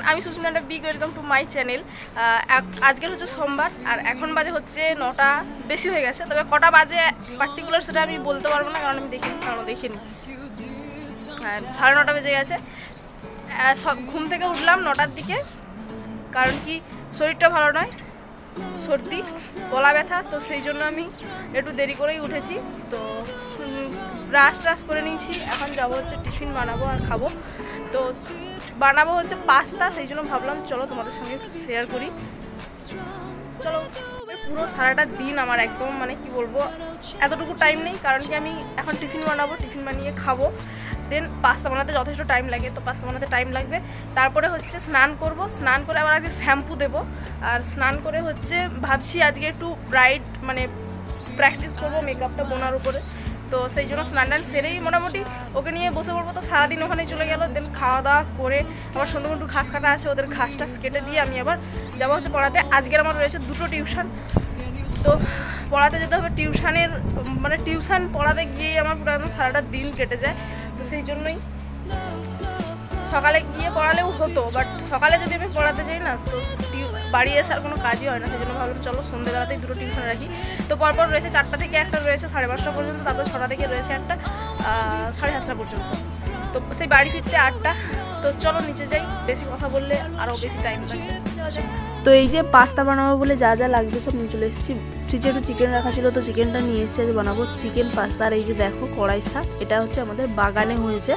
আমি সুস্মিতা, একটা big welcome to my channel. আজকের হচ্ছে সোমবার আর এখন বাজে হচ্ছে 9টা বেশি হয়ে গেছে, তবে কটা বাজে পার্টিকুলার সেটা আমি বলতে পারবো না, কারণ আমি দেখিনি। 9:30 বেজে গেছে। সব ঘুম থেকে উঠলাম 9টার দিকে, কারণ কি শরীরটা ভালো নয়, সর্দি, গলা ব্যথা, তো সেই জন্য আমি একটু দেরি করেই উঠেছি। তো ব্রাশ করে নিয়েছি, এখন যাবো হচ্ছে টিফিন বানাবো আর খাবো। তো বানাবো হচ্ছে পাস্তা, সেই জন্য ভাবলাম চলো তোমাদের সঙ্গে শেয়ার করি। চলো, পুরো সারাটা দিন আমার একদম মানে কি বলবো, এতটুকু টাইম নেই, কারণ কি আমি এখন টিফিন বানাবো, টিফিন বানিয়ে খাবো, দেন পাস্তা বানাতে যথেষ্ট টাইম লাগে, তো পাস্তা বানাতে টাইম লাগবে। তারপরে হচ্ছে স্নান করব, স্নান করে আবার আজকে শ্যাম্পু দেবো, আর স্নান করে হচ্ছে ভাবছি আজকে একটু ব্রাইট মানে প্র্যাকটিস করবো মেকআপটা বোনার উপরে। তো সেই জন্য স্নান টান সেরেই মোটামুটি ওকে নিয়ে বসে পড়বো। তো সারাদিন ওখানে চলে গেল, দেন খাওয়া দাওয়া করে আবার সন্ধ্যে ঘাস কাটা আছে, ওদের ঘাসটা কেটে দিয়ে আমি আবার যাবো হচ্ছে পড়াতে। আজকের আমার রয়েছে 2টো টিউশন, তো পড়াতে যেতে হবে। টিউশন পড়াতে গিয়েই আমার পুরো একদম সারাটা দিন কেটে যায়। তো সেই জন্যই সকালে গিয়ে পড়ালেও হতো, বাট সকালে যদি আমি পড়াতে যাই না, তো বাড়ি এসে আর কোনো কাজই হয় না। সেই জন্য ভাবলাম চলো সন্ধ্যেবেলাতেই 2টো টিউশন রাখি। তো পরপর রয়েছে 4টা থেকে একটা রয়েছে 5:30টা পর্যন্ত, তারপর 6টা থেকে রয়েছে একটা 7:30টা পর্যন্ত। তো সেই বাড়ি ফিরতে 8টা। তো চলো নিচে যাই, বেশি কথা বললে আরও বেশি টাইম লাগবে। তো এই যে পাস্তা বানাবো বলে যা যা লাগবে সব নিয়ে চলে এসেছি। ফ্রিজে একটু চিকেন রাখা ছিল, তো চিকেনটা নিয়ে এসেছি, আজ বানাবো চিকেন পাস্তা। আর এই যে দেখো কড়াই শাক, এটা হচ্ছে আমাদের বাগানে হয়েছে,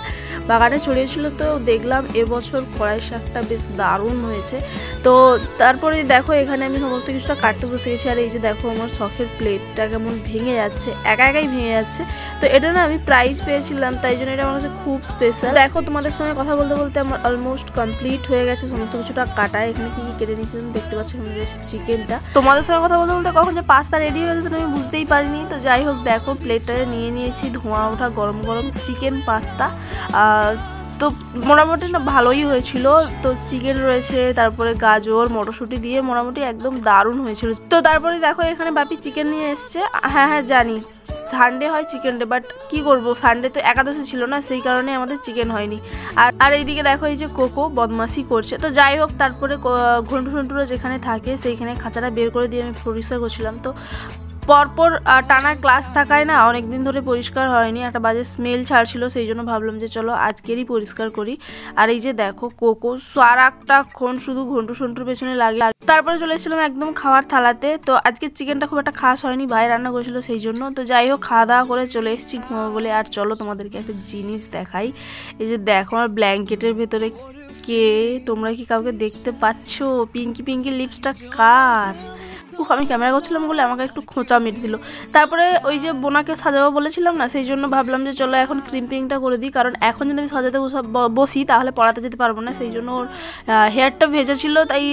বাগানে ছড়িয়েছিল। তো দেখলাম এবছর কড়াই শাকটা বেশ দারুণ হয়েছে। তো তারপরে দেখো এখানে আমি সমস্ত কিছুটা কাটতে বসে গেছি। আর এই যে দেখো আমার শখের প্লেটটা কেমন ভেঙে যাচ্ছে, একাই ভেঙে যাচ্ছে। তো এটা না আমি প্রাইজ পেয়েছিলাম, তাই জন্য এটা আমার কাছে খুব স্পেশাল। দেখো তোমাদের সঙ্গে কথা বলতে বলতে আমার অলমোস্ট কমপ্লিট হয়ে গেছে সমস্ত কিছুটা কাটা। এখানে কি কেটে নিয়েছিলাম দেখতে পাচ্ছ, এখানে রয়েছে চিকেনটা। তোমাদের সঙ্গে কথা বলতে বলতে কখন যে পাস্তা রেডি হয়ে গেছে আমি বুঝতেই পারিনি। তো যাই হোক দেখো প্লেটটা নিয়ে নিয়েছি, ধোঁয়া ওঠা গরম গরম চিকেন পাস্তা। তো মোটামুটি না ভালোই হয়েছিল। তো চিকেন রয়েছে, তারপরে গাজর মটরশুঁটি দিয়ে মোটামুটি একদম দারুণ হয়েছিল। তো তারপরে দেখো এখানে বাপি চিকেন নিয়ে এসছে। হ্যাঁ জানি সানডে হয় চিকেন ডে, বাট কি করবো, সানডে তো একাদশী ছিল না, সেই কারণে আমাদের চিকেন হয়নি। আর এইদিকে দেখো এই যে কোকো বদমাশি করছে। তো যাই হোক তারপরে ঘন্টুরা যেখানে থাকে সেইখানে খাঁচাটা বের করে দিয়ে আমি পরিষ্কার করছিলাম। তো পরপর টানা ক্লাস থাকায় না অনেক দিন ধরে পরিষ্কার হয়নি, একটা বাজে স্মেল ছাড়ছিল, সেই জন্য ভাবলাম যে চলো আজকেরই পরিষ্কার করি। আর এই যে দেখো কোকো সারাটাক্ষণ শুধু ঘন্টুর পেছনে লাগে। তারপরে চলে এসেছিলাম একদম খাওয়ার থালাতে। তো আজকে চিকেনটা খুব একটা খাস হয়নি, ভাই রান্না করেছিল সেই জন্য। তো যাই হোক খাওয়া দাওয়া করে চলে এসেছি ঘুমাবো বলে। আর চলো তোমাদেরকে একটা জিনিস দেখাই। এই যে দেখো আমার ব্ল্যাঙ্কেটের ভেতরে কে, তোমরা কি কাউকে দেখতে পাচ্ছ? পিঙ্কি লিপসটা কার? আমি ক্যামেরা করছিলাম বলে আমাকে একটু খোঁচা মেরে দিল। তারপরে ওই যে বোনাকে সাজাবো বলেছিলাম না, সেই জন্য ভাবলাম যে চলো এখন ক্রিম্পিংটা করে দিই, কারণ এখন যদি আমি সাজাতে বসি তাহলে পড়াতে যেতে পারবো না। সেই জন্য ওর হেয়ারটা ভেজা ছিল, তাই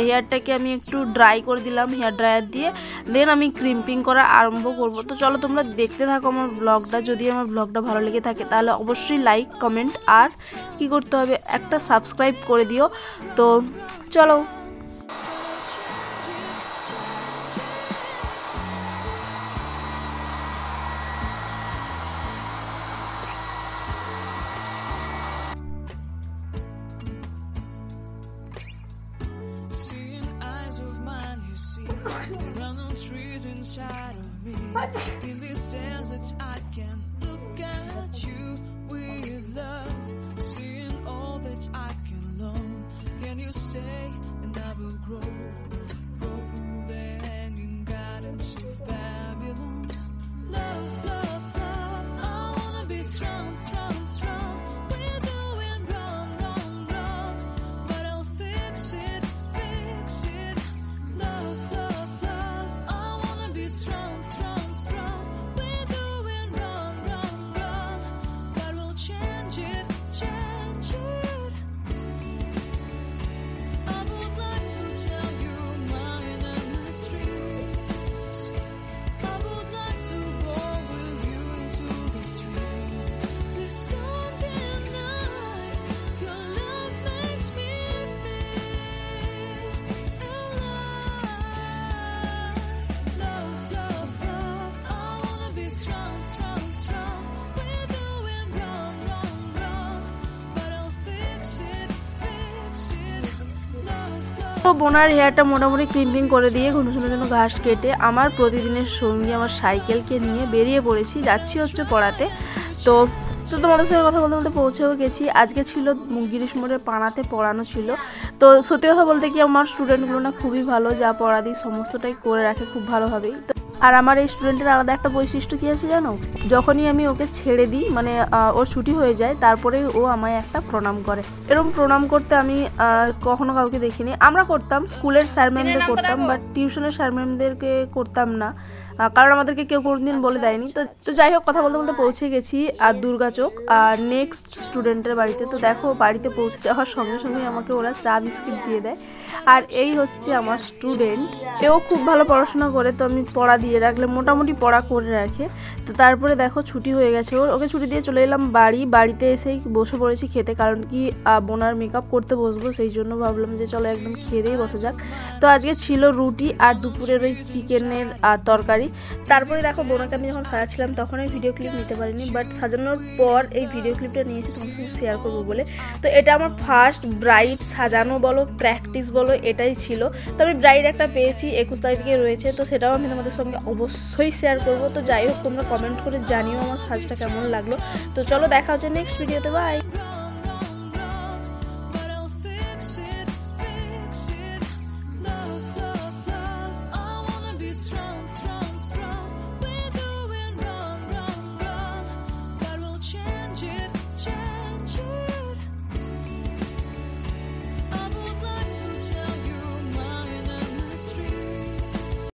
হেয়ারটাকে আমি একটু ড্রাই করে দিলাম হেয়ার ড্রায়ার দিয়ে, দেন আমি ক্রিম্পিং করা আরম্ভ করবো। তো চলো তোমরা দেখতে থাকো আমার ব্লগটা। যদি আমার ব্লগটা ভালো লেগে থাকে তাহলে অবশ্যই লাইক কমেন্ট আর কি করতে হবে, একটা সাবস্ক্রাইব করে দিও। তো চলো। Random trees inside of me. In this desert I can look at you with love, seeing all that I can learn. Can you stay and I will grow? Grow the hanging gardens of Babylon. Love, love, love, I wanna be strong, strong, strong. We're doing wrong, wrong, wrong, but I'll fix it, fix it. Love, love, love, I wanna be strong, strong, strong. We're doing wrong, wrong, wrong, God will change it, change it. I তো বোনার হেয়ারটা মোটামুটি clipping করে দিয়ে ঘন ঘন ঘাস কেটে আমার প্রতিদিনের সঙ্গী আমার সাইকেলকে নিয়ে বেরিয়ে পড়েছি, যাচ্ছি হচ্ছে পড়াতে। তো তোমাদের সঙ্গে কথা বলতে বলতে পৌঁছেও গেছি। আজকে ছিল গিরিশ মোড়ের পাড়াতে পড়ানো ছিল। তো সত্যি কথা বলতে কি আমার স্টুডেন্টগুলো না খুবই ভালো, যা পড়া দিই সমস্তটাই করে রাখে খুব ভালোভাবেই। আর আমার এই স্টুডেন্টের আলাদা একটা বৈশিষ্ট্য কী আছে জানো, যখনই আমি ওকে ছেড়ে দিই মানে ওর ছুটি হয়ে যায় তারপরে ও আমায় একটা প্রণাম করে। এরকম প্রণাম করতে আমি কখনো কাউকে দেখিনি। আমরা করতাম, স্কুলের স্যার ম্যামদের করতাম, বাট টিউশনের স্যার ম্যামদেরকে করতাম না, কারণ আমাদেরকে কেউ কোনোদিন বলে দেয়নি। তো যাই হোক, কথা বলতে বলতে পৌঁছে গেছি আর দুর্গাচক আর নেক্সট স্টুডেন্টের বাড়িতে। তো দেখো বাড়িতে পৌঁছে যাওয়ার সঙ্গে সঙ্গে আমাকে ওরা চা বিস্কিট দিয়ে দেয়। আর এই হচ্ছে আমার স্টুডেন্ট, এও খুব ভালো পড়াশোনা করে। তো আমি পড়া দিয়ে রাখলে মোটামুটি পড়া করে রাখে। তো তারপরে দেখো ছুটি হয়ে গেছে ওকে ছুটি দিয়ে চলে এলাম বাড়িতে এসেই বসে পড়েছি খেতে, কারণ কি বোনার মেকআপ করতে বসবো, সেই জন্য ভাবলাম যে চলো একদম খেয়ে দিয়ে বসে যাক। তো আজকে ছিল রুটি আর দুপুরের ওই চিকেনের তরকারি। তারপরে দেখো বোনাকে আমি যখন সাজাচ্ছিলাম তখন আমি ভিডিও ক্লিপ নিতে পারিনি, বাট সাজানোর পর এই ভিডিও ক্লিপটা নিয়েছি তোমার সঙ্গে শেয়ার করবো বলে। তো এটা আমার ফার্স্ট ব্রাইড সাজানো বলো প্র্যাকটিস বলো এটাই ছিল। তো আমি ব্রাইড একটা পেয়েছি 21 তারিখে রয়েছে, তো সেটাও আমি তোমাদের সঙ্গে অবশ্যই শেয়ার করবো। তো যাই হোক, তোমরা কমেন্ট করে জানিও আমার সাজটা কেমন লাগলো। তো চলো দেখা হচ্ছে নেক্সট ভিডিওতে, বাই।